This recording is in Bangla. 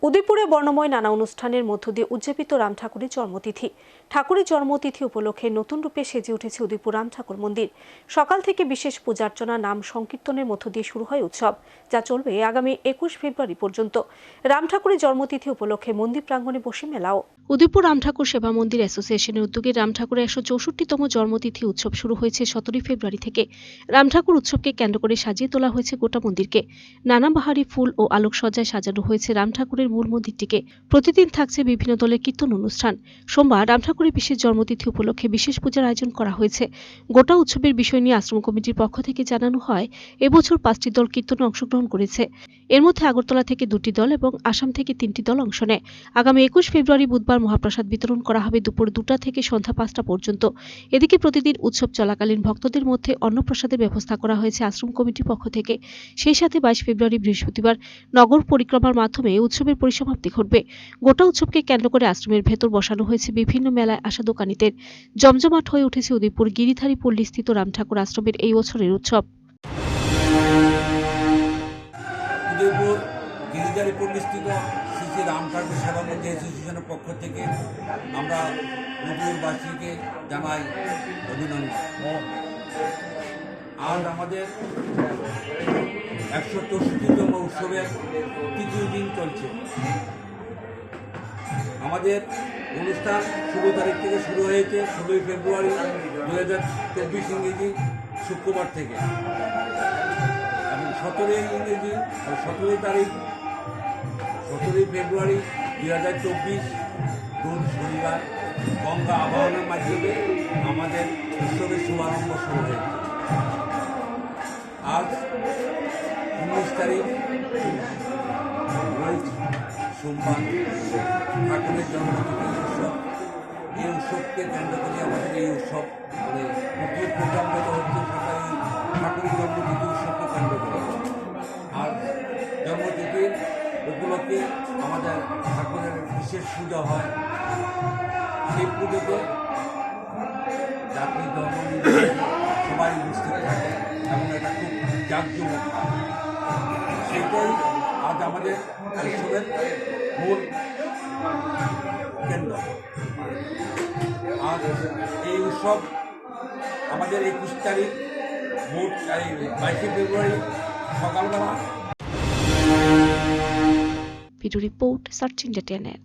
উদয়পুরে বর্ণময় নানা অনুষ্ঠানের মধ্য দিয়ে উদযাপিত রাম ঠাকুরের জন্মতিথি। ঠাকুরের জন্মতিথি উপলক্ষে নতুন রূপে সেজে উঠেছে উদয়পুর রাম ঠাকুর মন্দির। সকাল থেকে বিশেষ পূজার্চনা, নাম সংকীর্তনের মধ্য দিয়ে শুরু হয় উৎসব, যা চলবে আগামী 21 ফেব্রুয়ারি পর্যন্ত। রাম ঠাকুরের জন্মতিথি উপলক্ষে মন্দির প্রাঙ্গণে বসে মেলাও। উদয়পুর রাম ঠাকুর সেবা মন্দির অ্যাসোসিয়েশনের উদ্যোগে রাম ঠাকুরের 164তম জন্মতিথি উৎসব শুরু হয়েছে 17 ফেব্রুয়ারি থেকে। রাম ঠাকুর উৎসবকে কেন্দ্র করে সাজিয়ে তোলা হয়েছে গোটা মন্দিরকে। নানা বাহারি ফুল ও আলোকসজ্জায় সাজানো হয়েছে রাম ঠাকুরের মূল মন্দিরটিকে। প্রতিদিন থাকছে বিভিন্ন দলের কীর্তন অনুষ্ঠান। সোমবার রাম ঠাকুরের বিশেষ জন্মতিথি উপলক্ষে বিশেষ পূজার আয়োজন করা হয়েছে। গোটা উৎসবের বিষয় নিয়ে আশ্রম কমিটির পক্ষ থেকে জানানো হয়, এবছর 5টি দল কীর্তনে অংশগ্রহণ করেছে। এর মধ্যে আগরতলা থেকে 2টি দল এবং আসাম থেকে 3টি দল অংশ নেয়। আগামী 21 ফেব্রুয়ারি বুধবার মহাপ্রসাদ বিতরণ করা হবে দুপুর 2টা থেকে সন্ধ্যা 5টা পর্যন্ত। এদিকে প্রতিদিন উৎসব চলাকালীন ভক্তদের মধ্যে অন্নপ্রসাদের ব্যবস্থা করা হয়েছে আশ্রম কমিটির পক্ষ থেকে। সেই সাথে 22 ফেব্রুয়ারি বৃহস্পতিবার নগর পরিক্রমার মাধ্যমে উৎসবের পরিসমাপ্তি ঘটবে। গোটা উৎসবকে কেন্দ্র করে আশ্রমের ভেতর বসানো হয়েছে বিভিন্ন মেলায় আসা দোকানীদের। জমজমাট হয়ে উঠেছে উদয়পুর গিরিধারী পল্লীস্থিত রাম ঠাকুর আশ্রমের এই বছরের উৎসব। উদয়পুর গিরিধারী পল্লীস্থিত শ্রী শ্রী রাম ঠাকুর সেবা মন্দির অ্যাসোসিয়েশনের পক্ষ থেকে আমরা উদয়পুরবাসীকে জানাই অভিনন্দন। আজ আমাদের 164তম উৎসবের তৃতীয় দিন চলছে। আমাদের অনুষ্ঠান 16 তারিখ থেকে শুরু হয়েছে, 16 ফেব্রুয়ারি 2024 ইংরেজি শুক্রবার থেকে, এবং 17 ইংরেজি 17 তারিখ 17 ফেব্রুয়ারি 2024 রোজ শনিবার গঙ্গা আবাহনের মাধ্যমে আমাদের উৎসবের শুভারম্ভ শুরু হয়েছে। আজ 19 তারিখ রোজ সোমবার ঠাকুরের জন্মতিথি উৎসব। এই উৎসবকে কেন্দ্র করে আমাদের এই উৎসব প্রচুর প্রোগ্রামগত হচ্ছে সবাই ঠাকুরের জন্মতিথি উৎসবকে কেন্দ্র করে। আর জন্মতিথির উপলক্ষে আমাদের ঠাকুরের বিশেষ পূজা হয়। সেই পুজোতে জাতি ধর্ম সবাই উপস্থিত থাকে এবং এটা খুব জাঁকজমক হয়। সেটাই আজ আমাদের উৎসবের মূল কেন্দ্র। আজ এই উৎসব আমাদের 21 তারিখ মোট 22 ফেব্রুয়ারি সকালবেলা। Video report search India channel.